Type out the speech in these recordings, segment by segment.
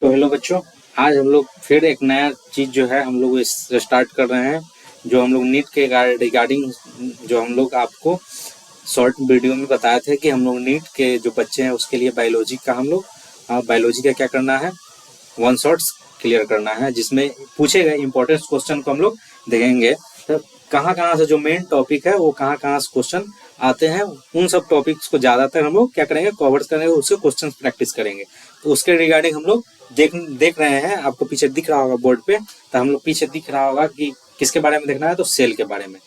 तो हेलो बच्चों, आज हम लोग फिर एक नया चीज़ जो है हम लोग इस स्टार्ट कर रहे हैं, जो हम लोग नीट के रिगार्डिंग जो हम लोग आपको शॉर्ट वीडियो में बताए थे कि हम लोग नीट के जो बच्चे हैं उसके लिए बायोलॉजी का हम लोग बायोलॉजी का क्या करना है, वन शॉट्स क्लियर करना है, जिसमें पूछे गए इंपॉर्टेंट क्वेश्चन को हम लोग देखेंगे। तो कहाँ कहाँ से जो मेन टॉपिक है वो कहाँ कहाँ से क्वेश्चन आते हैं, उन सब टॉपिक्स को ज़्यादातर हम लोग क्या करेंगे, कवर करेंगे, उसके क्वेश्चन प्रैक्टिस करेंगे। तो उसके रिगार्डिंग हम लोग देख रहे हैं, आपको पीछे दिख रहा होगा बोर्ड पे। तो हम लोग पीछे दिख रहा होगा कि किसके बारे में देखना है, तो सेल के बारे में।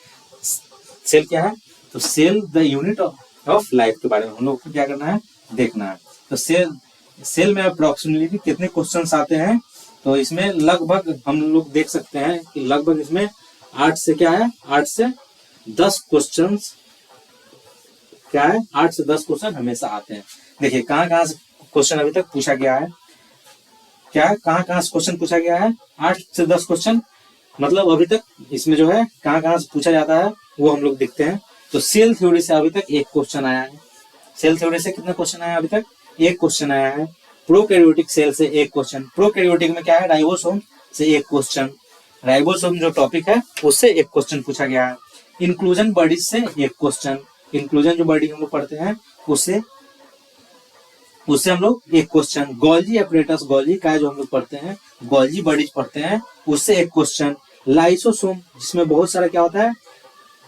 सेल क्या है, तो cell the unit of life के बारे में हम लोग को क्या करना है, देखना है। तो सेल में अप्रोक्सीमेटली कितने क्वेश्चंस आते हैं, तो इसमें लगभग हम लोग देख सकते हैं कि लगभग इसमें 8 से क्या है, 8 से 10 क्वेश्चंस क्या है, 8 से 10 क्वेश्चन हमेशा आते हैं। देखिए कहाँ कहाँ से क्वेश्चन अभी तक पूछा गया है, क्या है, कहाँ कहाँ से क्वेश्चन पूछा गया है, 8 से 10 क्वेश्चन। मतलब अभी तक इसमें जो है कहाँ कहाँ से पूछा जाता है वो हम लोग देखते हैं। तो सेल थ्योरी से अभी तक एक क्वेश्चन आया है। सेल थ्योरी से कितना क्वेश्चन आया अभी तक, एक क्वेश्चन आया है। प्रोकैरियोटिक सेल से एक क्वेश्चन, प्रोकैरियोटिक में क्या है, राइबोसोम से एक क्वेश्चन, राइबोसोम जो टॉपिक है उससे एक क्वेश्चन पूछा गया है। इंक्लूजन बॉडीज से एक क्वेश्चन, इंक्लूजन जो बॉडी हम लोग पढ़ते हैं उससे हम लोग एक क्वेश्चन। गोल्जी अपरेटस, गोल्जी का जो हम लोग पढ़ते हैं, गोल्जी बॉडीज पढ़ते हैं, उससे एक क्वेश्चन। लाइसोसोम जिसमें बहुत सारा क्या होता है,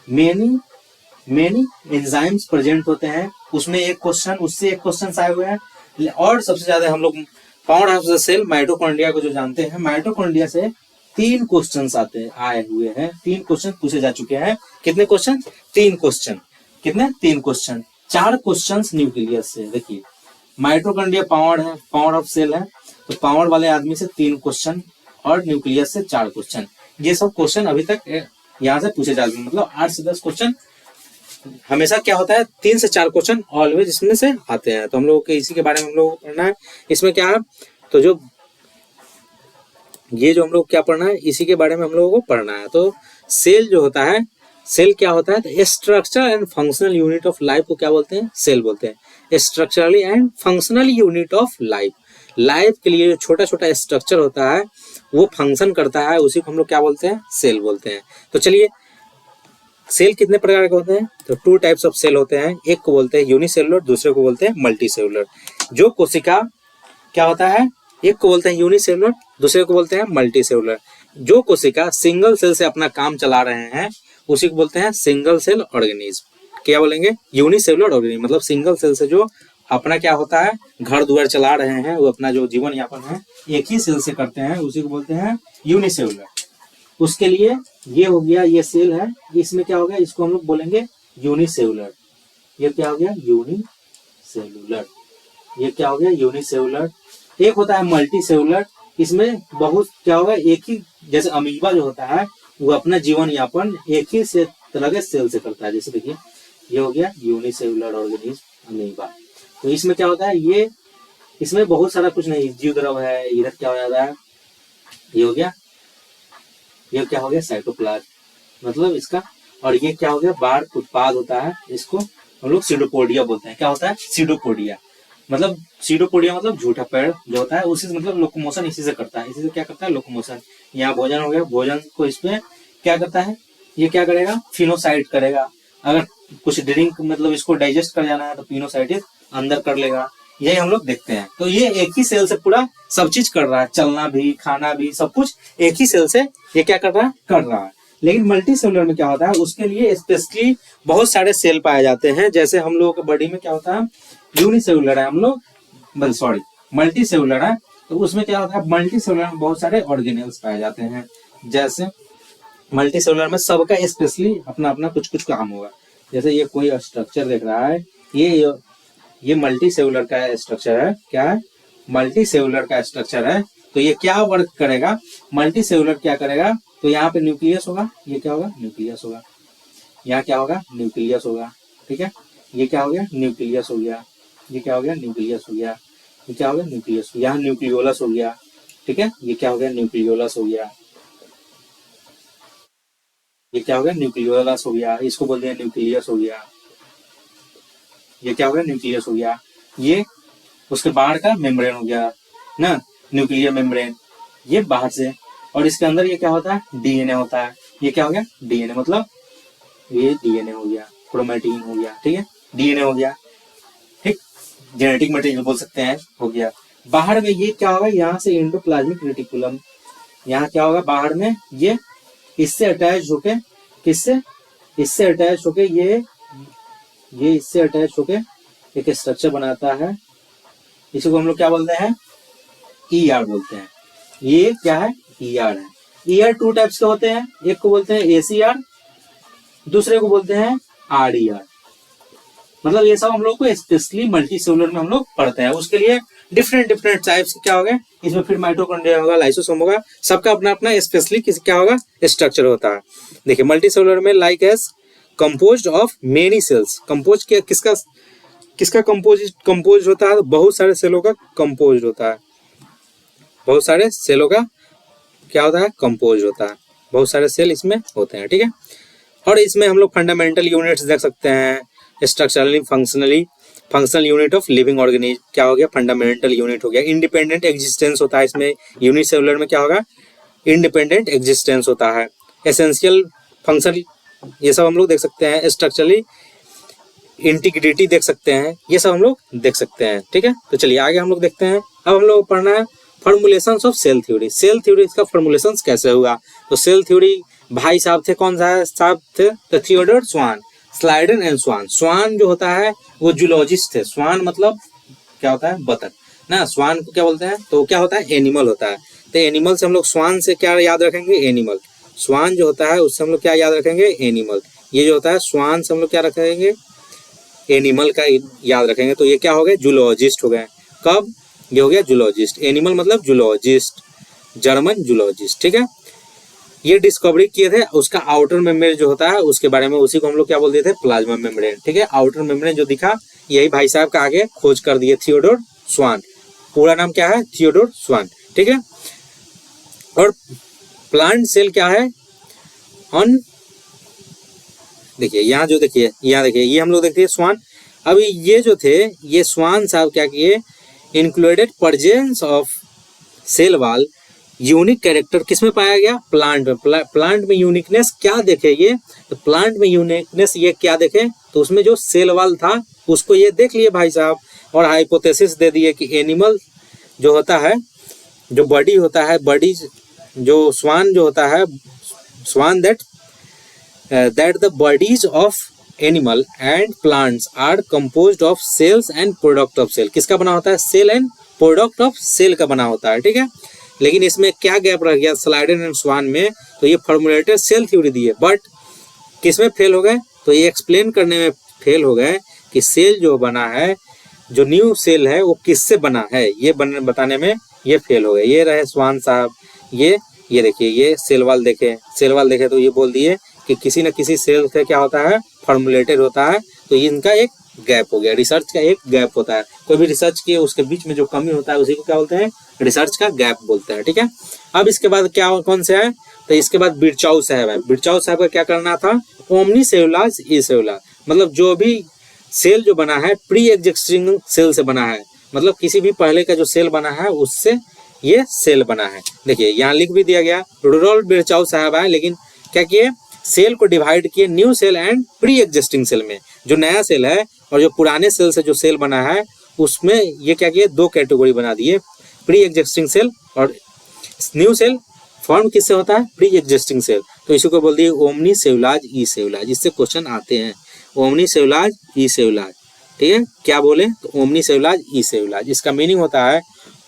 मेनी एंजाइम्स प्रेजेंट होते हैं, उसमें एक क्वेश्चन, उससे एक क्वेश्चन आए हुए हैं। और सबसे ज्यादा हम लोग power of the cell mitochondria को जो जानते हैं, माइटोकॉन्ड्रिया से 3 क्वेश्चन आए हुए हैं, 3 क्वेश्चन पूछे जा चुके हैं। कितने क्वेश्चन, 3 क्वेश्चन। कितने, 3 क्वेश्चन। 4 क्वेश्चन न्यूक्लियस से। देखिए माइटोकॉन्ड्रिया पावर है, पावर ऑफ सेल है, तो पावर वाले आदमी से 3 क्वेश्चन और न्यूक्लियस से 4 क्वेश्चन। ये सब क्वेश्चन अभी तक यहाँ से पूछे जाते हैं। मतलब 8 से 10 क्वेश्चन हमेशा क्या होता है, 3 से 4 क्वेश्चन ऑलवेज इसमें से आते हैं। तो हम लोगों के इसी के बारे में हम लोगों को पढ़ना है। इसमें क्या है, तो जो हम लोग क्या पढ़ना है, इसी के बारे में हम लोगों को पढ़ना है। तो सेल जो होता है, सेल क्या होता है, तो structure and functional unit of life को क्या बोलते हैं, सेल बोलते हैं। Structurally and functional unit of life, life के लिए जो छोटा छोटा स्ट्रक्चर होता है वो फंक्शन करता है, उसी को हम लोग क्या बोलते हैं, सेल बोलते हैं। तो चलिए, सेल कितने प्रकार के होते हैं, तो 2 टाइप्स ऑफ सेल होते हैं। एक को बोलते हैं यूनिसेलुलर, दूसरे को बोलते हैं मल्टीसेलुलर। जो कोशिका क्या होता है, एक को बोलते हैं यूनिसेलुलर, दूसरे को बोलते हैं मल्टीसेलुलर। जो कोशिका सिंगल सेल से अपना काम चला रहे हैं उसी को बोलते हैं सिंगल सेल ऑर्गेनिज्म। क्या बोलेंगे, यूनिसेलुलर ऑर्गेनिज्म, मतलब सिंगल सेल से जो अपना क्या होता है, घर द्वार चला रहे हैं, वो अपना जो जीवन यापन है एक ही सेल से करते हैं, उसी को बोलते हैं यूनिसेलुलर। उसके लिए ये हो गया, ये सेल है, इसमें क्या हो गया, इसको हम लोग बोलेंगे यूनिसेलुलर। ये क्या हो गया, यूनिसेलुलर। ये क्या हो गया, यूनिसेलुलर। एक होता है मल्टीसेलुलर, इसमें बहुत क्या होगा, एक ही, जैसे अमीबा जो होता है वो अपना जीवन यापन एक ही से तरह के सेल से करता है। जैसे देखिए ये हो गया यूनिसेलुलर ऑर्गेनिज्म अमीबा। तो इसमें क्या होता है, ये इसमें बहुत सारा कुछ नहीं, जीव द्रव है, इधर क्या हो जाता है, ये हो गया, ये क्या हो गया, साइटोप्लाज्म, मतलब इसका। और ये क्या हो गया, बार उत्पाद होता है, इसको हम लोग सीडोपोडिया बोलते हैं। क्या होता है, सीडोपोडिया, मतलब सीडोपोडिया मतलब झूठा पेड़ जो होता है, उसी से मतलब लोकोमोशन इसी से करता है, इसी से क्या करता है, लोकोमोशन। यहाँ भोजन हो गया, भोजन को इसमें क्या करता है, ये क्या करेगा, फिनोसाइट करेगा। अगर कुछ ड्रिंक मतलब इसको डाइजेस्ट कर जाना है तो फिनोसाइटिस अंदर कर लेगा। यही हम लोग देखते हैं। तो ये एक ही सेल से पूरा सब चीज कर रहा है, चलना भी, खाना भी, सब कुछ एक ही सेल से ये क्या कर रहा है। लेकिन मल्टी सेलुलर में क्या होता है, उसके लिए स्पेशली बहुत सारे सेल पाए जाते हैं। जैसे हम लोगों के बॉडी में क्या होता है, यूनिसेलुलर है हम लोग, सॉरी मल्टी सेलुलर है, तो उसमें क्या होता है, मल्टी सेलुलर में बहुत सारे ऑर्गेनेल्स पाए जाते हैं। जैसे मल्टी सेलुलर में सबका स्पेशली अपना अपना कुछ कुछ काम होगा। जैसे ये कोई स्ट्रक्चर देख रहा है, ये मल्टी सेलुलर का स्ट्रक्चर है, क्या है, मल्टी सेलुलर का स्ट्रक्चर है। तो ये क्या वर्क करेगा, मल्टी सेलुलर क्या करेगा, तो यहाँ पे न्यूक्लियस होगा, ये क्या होगा, न्यूक्लियस होगा, यहाँ क्या होगा, न्यूक्लियस होगा, ठीक है। ये क्या हो गया, न्यूक्लियस हो गया, ये क्या हो गया, न्यूक्लियस हो गया, ये क्या हो गया, न्यूक्लियस, यहाँ न्यूक्लियोलस हो गया, ठीक है। ये क्या हो गया, न्यूक्लियोलस हो गया, ये क्या हो गया, न्यूक्लियोलस हो गया, इसको बोलते हैं न्यूक्लियस हो गया। ये क्या हो गया, न्यूक्लियस हो गया। ये उसके बाहर का मेम्ब्रेन हो गया ना, न्यूक्लियर मेम्ब्रेन, ये बाहर से, और इसके अंदर ये क्या होता है, डीएनए होता है। ये क्या हो गया, डीएनए, मतलब ये डीएनए हो गया, क्रोमेटिन हो गया, ठीक है, डीएनए हो गया, ठीक, जेनेटिक मटेरियल बोल सकते हैं, हो गया। बाहर में ये क्या होगा, यहाँ से एंडोप्लाज्मिक रेटिकुलम, यहाँ क्या होगा बाहर में, ये इससे अटैच होके, किससे, इससे अटैच होके ये इससे अटैच होके एक स्ट्रक्चर बनाता है, इसी को हम लोग क्या बोलते हैं, ईआर बोलते हैं। ये क्या है, ईआर है। ईआर टू टाइप्स के होते हैं, एक को बोलते हैं एसीआर, दूसरे को बोलते हैं आरईआर। मतलब ये सब हम लोग को स्पेशली मल्टी सेलुलर में हम लोग पढ़ते हैं, उसके लिए डिफरेंट डिफरेंट टाइप्स क्या होगा, इसमें फिर माइटोकॉन्ड्रिया होगा, लाइसोसोम होगा, सबका अपना अपना स्पेशली क्या होगा, स्ट्रक्चर होता है। देखिए मल्टी सेलुलर में like as composed of many cells, compose किया किसका कंपोज होता है, बहुत सारे सेलों का कंपोज होता है, बहुत सारे सेलों का क्या होता है, कंपोज होता है, बहुत सारे सेल इसमें होते हैं, ठीक है। और इसमें हम लोग फंडामेंटल यूनिट्स देख सकते हैं, structurally functional unit of living organism, क्या हो गया, फंडामेंटल यूनिट हो गया। इंडिपेंडेंट एग्जिस्टेंस होता है इसमें, यूनिसेलुलर में क्या होगा, इंडिपेंडेंट एग्जिस्टेंस होता है। एसेंशियल फंक्शन, ये सब हम लोग देख सकते हैं। स्ट्रक्चरली इंटीग्रिटी देख सकते हैं, ये सब हम लोग देख सकते हैं, ठीक है। तो चलिए आगे हम लोग देखते हैं। अब हम लोग पढ़ना है formulations of cell theory. Cell theory इसका फॉर्मुलेशंस कैसे हुआ, तो सेल थ्योरी भाई साहब थे, कौन सा साहब थे, तो थियोडोर स्वान, स्लाइडन एंड स्वान। स्वान जो होता है वो जूलॉजिस्ट थे, स्वान मतलब क्या होता है, बतख ना, स्वान को क्या बोलते हैं, तो क्या होता है, एनिमल होता है। तो एनिमल से हम लोग स्वान से क्या याद रखेंगे, एनिमल। स्वान जो होता है उससे हम लोग क्या याद रखेंगे, एनिमल। ये जो होता है स्वान से हम लोग क्या रखेंगे, एनिमल का याद रखेंगे। तो ये क्या हो गए, जूलॉजिस्ट हो गए। कब, ये हो गया जूलॉजिस्ट, एनिमल मतलब जूलॉजिस्ट, जर्मन जूलॉजिस्ट, ठीक है। ये डिस्कवरी किए थे, उसका आउटर मेम्ब्रेन जो होता है उसके बारे में, उसी को हम लोग क्या बोलते थे, प्लाज्मा मेम्ब्रेन, ठीक है। आउटर मेम्ब्रेन जो दिखा, यही भाई साहब का आगे खोज कर दिए, थियोडोर स्वान। पूरा नाम क्या है, थियोडोर स्वान, ठीक है। और प्लांट सेल क्या है, ऑन, देखिए यहाँ जो देखिए, यहाँ देखिए, ये हम लोग देखते हैं स्वान। अभी ये जो थे, ये स्वान साहब क्या किए, included presence of cell wall, unique character किसमें पाया गया, प्लांट में। प्लांट में यूनिकनेस क्या देखे ये, तो प्लांट में यूनिकनेस ये क्या देखे, तो उसमें जो सेल वॉल था उसको ये देख लिए भाई साहब, और हाइपोथेसिस दे दिए कि एनिमल जो होता है, जो बॉडी होता है, बॉडी जो स्वान जो होता है, स्वान that the bodies of animal and plants are composed of cells and product of cell। किसका बना होता है, cell and product of cell का बना होता है, ठीक है। लेकिन इसमें क्या गैप रह गया स्लाइडन एंड स्वान में, तो ये फॉर्मुलेटेड सेल थ्योरी दी है, बट किसमें फेल हो गए, तो ये एक्सप्लेन करने में फेल हो गए कि सेल जो बना है, जो न्यू सेल है वो किससे बना है, ये बताने में ये फेल हो गए। ये रहे स्वान साहब, ये देखिए, ये सेल वाल देखे तो ये बोल दिए कि किसी न किसी सेल से क्या होता है, फॉर्मुलेटेड होता है। तो इनका एक गैप हो गया, रिसर्च का एक गैप होता है। कोई भी रिसर्च किए उसके बीच में जो कमी होता है उसी को क्या बोलते हैं, रिसर्च का गैप बोलते हैं, ठीक है। अब इसके बाद क्या, कौन से है, तो इसके बाद बिरचाउ साहब है। बिरचाउ साहब का क्या करना था, ओमनी सेलुलाज ई सेलुलाज, मतलब जो भी सेल जो बना है प्री एग्जिस्टिंग सेल से बना है, मतलब किसी भी पहले का जो सेल बना है उससे ये सेल बना है। देखिए यहाँ लिख भी दिया गया, रूरल बिरचाउ साहब है, लेकिन क्या किए, सेल को डिवाइड किए new cell and pre existing cell में। जो नया सेल है और जो पुराने सेल से जो सेल बना है उसमें ये क्या किए, दो कैटेगरी बना दिए, प्री एग्जिस्टिंग सेल और न्यू सेल। फॉर्म किससे होता है, प्री एग्जिस्टिंग सेल, तो इसी को बोल दिए ओमनी सेलुलाज ई सेलुलाज। इससे क्वेश्चन आते हैं, ओमनी सेलुलाज ई सेलुलाज, ठीक है। क्या बोले, तो ओमनी सेलुलाज ई सेलुलाज, इसका मीनिंग होता है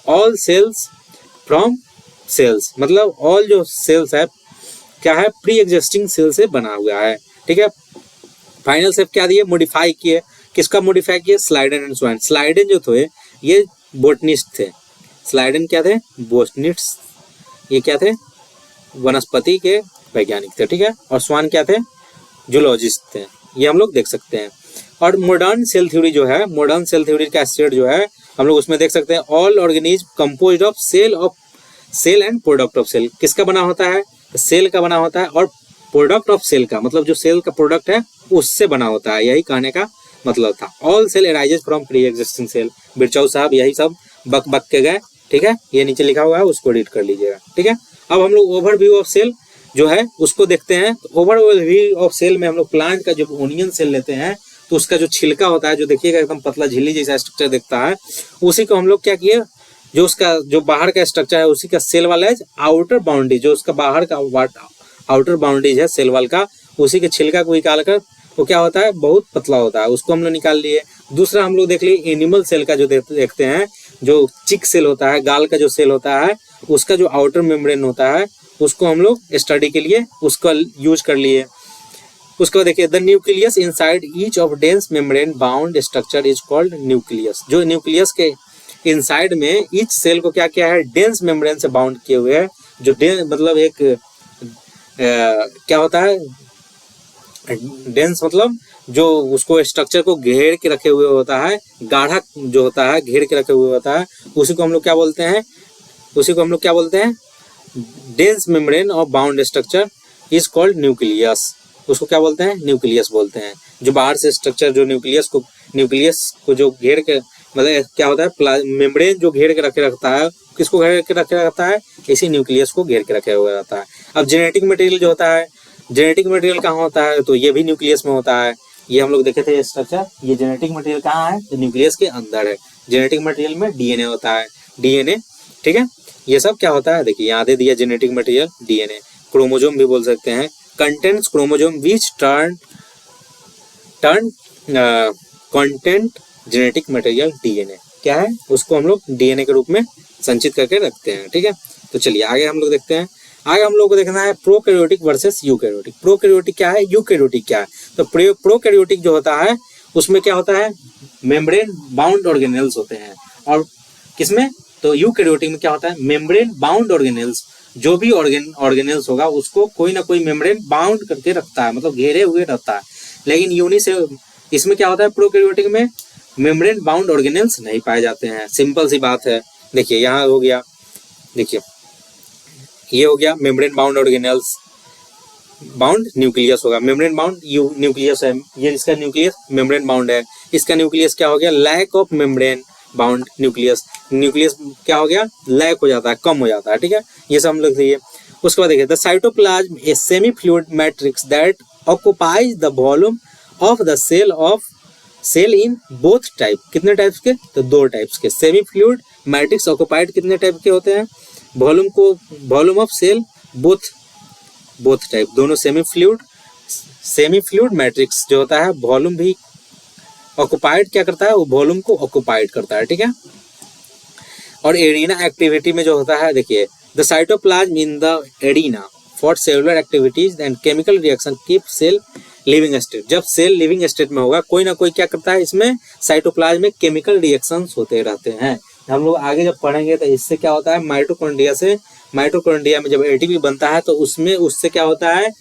ऑल सेल्स फ्रॉम सेल्स, मतलब ऑल जो सेल्स है क्या है, प्री एग्जिस्टिंग सेल से बना हुआ है, ठीक है। फाइनल स्टेप क्या दिए, मॉडिफाई किए, किसका मॉडिफाई किए, स्लाइडन एंड स्वान। स्लाइडन जो थे ये बोटनिस्ट थे, स्लाइडन क्या थे, बोटनिस्ट, ये क्या थे, वनस्पति के वैज्ञानिक थे, ठीक है। और स्वान क्या थे, जूलॉजिस्ट थे, ये हम लोग देख सकते हैं। और मॉडर्न सेल थ्योरी जो है, मॉडर्न सेल थ्योरी का स्टेट जो है हम लोग उसमें देख सकते हैं, all organism composed of cell and product of cell. किसका बना होता है, सेल का बना होता है, और प्रोडक्ट ऑफ सेल का मतलब जो सेल का प्रोडक्ट है उससे बना होता है, यही कहने का मतलब था। All cell arises from pre existing cell. Virchow साहब यही सब बक के गए, ठीक है, ये नीचे लिखा हुआ है, उसको रीड कर लीजिएगा। ठीक है, अब हम लोग ओवरव्यू ऑफ सेल जो है उसको देखते हैं। तो ओवरव्यू ऑफ सेल में हम लोग प्लांट का जब ओनियन सेल लेते हैं तो उसका जो छिलका होता है, जो देखिएगा एकदम पतला झिल्ली जैसा स्ट्रक्चर दिखता है, उसी को हम लोग क्या किए, जो उसका जो बाहर का स्ट्रक्चर है उसी का सेल वाला है आउटर बाउंड्री, जो उसका बाहर का आउटर बाउंड्रीज है सेल वाल का, उसी के छिलका को निकाल कर वो क्या होता है, बहुत पतला होता है, उसको हम लोग निकाल लिए। दूसरा हम लोग देख लिए एनिमल सेल का, जो देखते हैं जो चिक सेल होता है, गाल का जो सेल होता है, उसका जो आउटर मेम्ब्रेन होता है उसको हम लोग स्टडी के लिए उसका यूज कर लिए। उसके बाद देखिए the nucleus inside each of dense membrane bound structure is called nucleus. जो न्यूक्लियस के इनसाइड में ईच सेल को क्या किया है, डेंस मेम्ब्रेन से बाउंड किए हुए है। जो डेंस मतलब एक क्या होता है, डेंस मतलब जो उसको स्ट्रक्चर को घेर के रखे हुए होता है, गाढ़ा जो होता है घेर के रखे हुए होता है, उसी को हम लोग क्या बोलते हैं, उसी को हम लोग क्या बोलते हैं, dense membrane of bound structure is called nucleus. उसको क्या बोलते हैं, न्यूक्लियस बोलते हैं। जो बाहर से स्ट्रक्चर जो न्यूक्लियस को जो घेर के मतलब क्या होता है, मेम्ब्रेन जो घेर के रखे रखता है, किसको घेर के रखे रखता है, इसी न्यूक्लियस को घेर के रखे हुए रहता है। अब जेनेटिक मटेरियल जो होता है, जेनेटिक मटेरियल कहाँ होता है, तो ये भी न्यूक्लियस में होता है। ये हम लोग देखे थे स्ट्रक्चर, ये जेनेटिक मटेरियल कहाँ है, तो न्यूक्लियस के अंदर है। जेनेटिक मटेरियल में डीएनए होता है, डीएनए, ठीक है। ये सब क्या होता है, देखिए यहाँ दे दिया जेनेटिक मटेरियल डीएनए, क्रोमोजोम भी बोल सकते हैं, कंटेंट्स क्रोमोजोम विच turn content genetic material DNA क्या है, उसको हम लोग डीएनए के रूप में संचित करके रखते हैं। ठीक है, तो चलिए आगे हम लोग देखते हैं। आगे हम लोग को देखना है प्रोकैरियोटिक वर्सेस यूकैरियोटिक। प्रोकैरियोटिक क्या है, यूकैरियोटिक क्या है। तो प्रोकैरियोटिक जो होता है उसमें क्या होता है, मेम्ब्रेन बाउंड ऑर्गेनेल्स होते हैं, और किसमें, तो यूकैरियोटिक में क्या होता है, मेम्ब्रेन बाउंड ऑर्गेनेल्स। जो भी ऑर्गेनेल्स होगा उसको कोई ना कोई मेम्ब्रेन बाउंड करके रखता है, मतलब घेरे हुए रहता है। लेकिन यूनि से इसमें क्या होता है, प्रोकैरियोटिक में मेम्ब्रेन बाउंड ऑर्गेनेल्स नहीं पाए जाते हैं। सिंपल सी बात है, देखिए यहाँ हो गया, देखिए ये हो गया membrane bound organelles, bound nucleus होगा, मेम्ब्रेन बाउंड न्यूक्लियस है, ये इसका न्यूक्लियस मेम्ब्रेन बाउंड है। इसका न्यूक्लियस क्या हो गया, lack of membrane bound nucleus, nucleus क्या हो गया, लैक हो जाता है, कम हो जाता है। ठीक है, ये सब हम लोग देखिए। उसके बाद देखिए the cytoplasm a semi fluid matrix that occupies the volume of the cell in both type. कितने टाइप्स के, तो दो टाइप्स के। सेमी फ्लूइड मैट्रिक्स ऑक्युपाइड कितने टाइप के होते हैं, volume of cell both type, दोनों सेमी फ्लूइड मैट्रिक्स जो होता है वॉल्यूम भी ऑक्युपाइड क्या करता है, वो वॉल्यूम को ऑक्युपाइड करता है। ठीक है, और एरिना एक्टिविटी में जो होता है, देखिए the cytoplasm in the arena for cellular activities and chemical reaction keep cell living state. जब सेल लिविंग स्टेट में होगा, कोई ना कोई क्या करता है, इसमें साइटोप्लाज्म में केमिकल रिएक्शंस होते रहते हैं। हम लोग आगे जब पढ़ेंगे तो इससे क्या होता है, माइटोकॉन्ड्रिया में जब एटीपी बनता है तो उससे क्या होता है,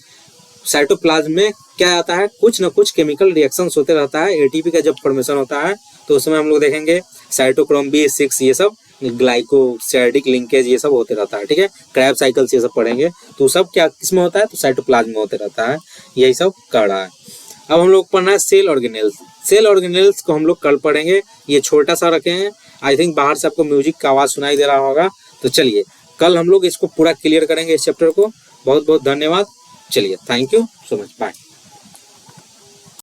साइटोप्लाज्म में क्या आता है, कुछ ना कुछ केमिकल रिएक्शंस होते रहता है। एटीपी का जब फॉर्मेशन होता है तो उसमें हम लोग देखेंगे साइटोक्रोम B6 ये सब, ग्लाइकोसाइडिक लिंकेज ये सब होते रहता है। ठीक है, क्रैब साइकिल्स ये सब पढ़ेंगे, तो सब क्या किसमें होता है, तो साइटोप्लाज्म में होते रहता है। यही सब कर रहा है। अब हम लोग पढ़ना है सेल ऑर्गेनेल्स। सेल ऑर्गेनेल्स को हम लोग कल पढ़ेंगे, ये छोटा सा रखे हैं। आई थिंक बाहर से आपको म्यूजिक का आवाज सुनाई दे रहा होगा, तो चलिए कल हम लोग इसको पूरा क्लियर करेंगे इस चैप्टर को। बहुत बहुत धन्यवाद। चलिए, thank you so much, bye.